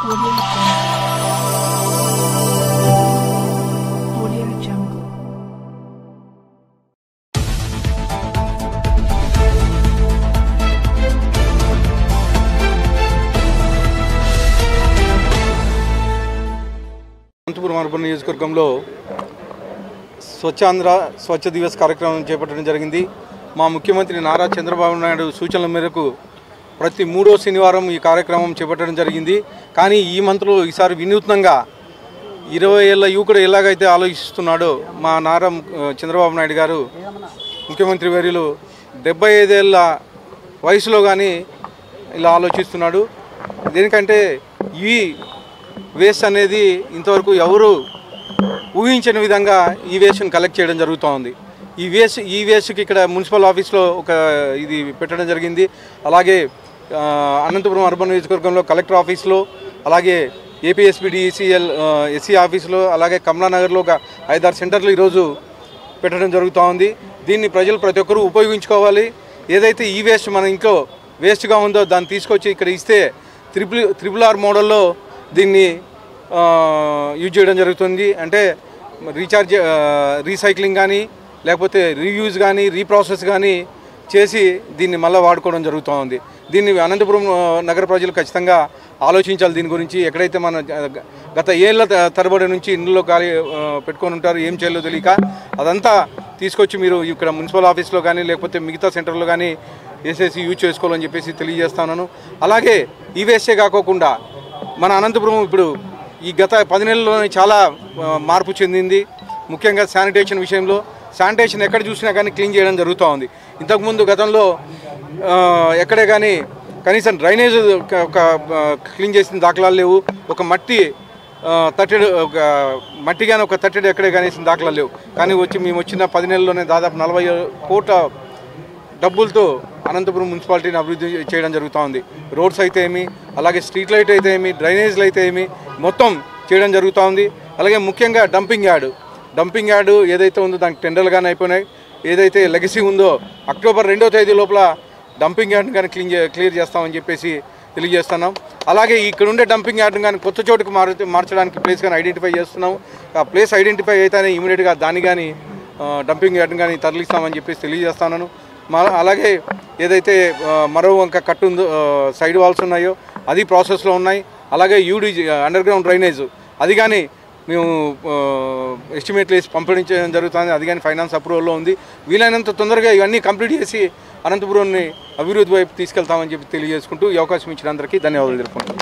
Audio Jungle. Anantapuram urban నియోజకవర్గంలో స్వచ్ఛాంధ్ర స్వచ్ఛ దివస్ కార్యక్రమం చేపట్టడం జరిగింది. మా ముఖ్యమంత్రి నారా చంద్రబాబు నాయుడు సూచనల మేరకు ప్రతి మూడో శనివారం ఈ కార్యక్రమం చేపట్టడం జరిగింది. కానీ ఈ మంత్లో ఈసారి వినూత్నంగా 20 ఏళ్ల యువకుడు ఎలాగైతే ఆలోచిస్తున్నాడో మా నారా చంద్రబాబు నాయుడు గారు ముఖ్యమంత్రి వర్యులు 75 ఏళ్ల వయసులో కానీ ఇలా ఆలోచిస్తున్నాడు. దేనికంటే ఈ వేస్ట్ అనేది ఇంతవరకు ఎవరు ఊహించని విధంగా ఈ వేస్ట్ని కలెక్ట్ చేయడం జరుగుతూ ఉంది. ఈ వేస్ట్కి ఇక్కడ మున్సిపల్ ఆఫీస్లో ఒక ఇది పెట్టడం జరిగింది. అలాగే అనంతపురం అర్బన్ నియోజకవర్గంలో కలెక్టర్ ఆఫీస్లో, అలాగే ఏపీఎస్పీడీసీఎల్ ఎస్సీ ఆఫీస్లో, అలాగే కమలానగర్లో ఒక 5-6 సెంటర్లు ఈరోజు పెట్టడం జరుగుతూ ఉంది. దీన్ని ప్రజలు ప్రతి ఒక్కరూ ఉపయోగించుకోవాలి. ఏదైతే ఈ వేస్ట్ మన ఇంట్లో వేస్ట్గా ఉందో దాన్ని తీసుకొచ్చి ఇక్కడ ఇస్తే త్రిపుల్ ఆర్ మోడల్లో దీన్ని యూజ్ చేయడం జరుగుతుంది. అంటే రీసైక్లింగ్ కానీ, లేకపోతే రీయూజ్ కానీ, రీప్రాసెస్ కానీ చేసి దీన్ని మళ్ళీ వాడుకోవడం జరుగుతూ ఉంది. దీన్ని అనంతపురం నగర ప్రజలు ఖచ్చితంగా ఆలోచించాలి. దీని గురించి ఎక్కడైతే మన గత ఏళ్ల తరబడి నుంచి ఇండ్లలో గాలి పెట్టుకొని ఉంటారు, ఏం చేయాలో తెలియక అదంతా తీసుకొచ్చి మీరు ఇక్కడ మున్సిపల్ ఆఫీస్లో కానీ లేకపోతే మిగతా సెంటర్లో కానీ వేసేసి యూజ్ చేసుకోవాలని చెప్పేసి తెలియజేస్తున్నాను. అలాగే ఈ వేస్టే కాకోకుండా మన అనంతపురం ఇప్పుడు ఈ గత 10 నెలల్లోనే చాలా మార్పు చెందింది. ముఖ్యంగా శానిటేషన్ విషయంలో శానిటేషన్ ఎక్కడ చూసినా కానీ క్లీన్ చేయడం జరుగుతూ ఉంది. ఇంతకుముందు గతంలో ఎక్కడే కానీ కనీసం డ్రైనేజ్ ఒక క్లీన్ చేసిన దాఖలాలు లేవు. ఒక మట్టి తట్టెడు కానీ ఒక తట్టెడు ఎక్కడే కానీ దాఖలాలు లేవు. కానీ మేము వచ్చిన 10 నెలల్లోనే దాదాపు 40 కోట్ల డబ్బులతో అనంతపురం మున్సిపాలిటీని అభివృద్ధి చేయడం జరుగుతూ ఉంది. రోడ్స్ అయితే ఏమి, అలాగే స్ట్రీట్ లైట్ అయితే ఏమి, డ్రైనేజ్లు అయితే ఏమి, మొత్తం చేయడం జరుగుతూ ఉంది. అలాగే ముఖ్యంగా డంపింగ్ యార్డు ఏదైతే ఉందో దానికి టెండర్లు కానీ అయిపోయినాయి. ఏదైతే లెగసీ ఉందో అక్టోబర్ 2వ తేదీ లోపల డంపింగ్ యార్డ్ని కానీ క్లియర్ చేస్తామని చెప్పేసి తెలియజేస్తున్నాం. అలాగే ఇక్కడ ఉండే డంపింగ్ యార్డ్ని కానీ కొత్త చోటుకు మార్చడానికి ప్లేస్ కానీ ఐడెంటిఫై చేస్తున్నాం. ఆ ప్లేస్ ఐడెంటిఫై అయితేనే ఇమీడియట్గా దాన్ని కానీ డంపింగ్ యార్డ్ని కానీ తరలిస్తామని చెప్పేసి తెలియజేస్తున్నాను. అలాగే ఏదైతే మరో వంక కట్టు ఉందో సైడ్ వాల్స్ ఉన్నాయో అది ప్రాసెస్లో ఉన్నాయి. అలాగే యూడీజీ అండర్ గ్రౌండ్ డ్రైనేజ్ అది కానీ మేము ఎస్టిమేట్లు వేసి పంపించడం జరుగుతుంది. అది కానీ ఫైనాన్స్ అప్రూవల్లో ఉంది. వీలైనంత తొందరగా ఇవన్నీ కంప్లీట్ చేసి అనంతపురాన్ని అభివృద్ధి వైపు తీసుకెళ్తామని చెప్పి తెలియజేసుకుంటూ ఈ అవకాశం ఇచ్చిన అందరికీ ధన్యవాదాలు తెలుపుకుంటాం.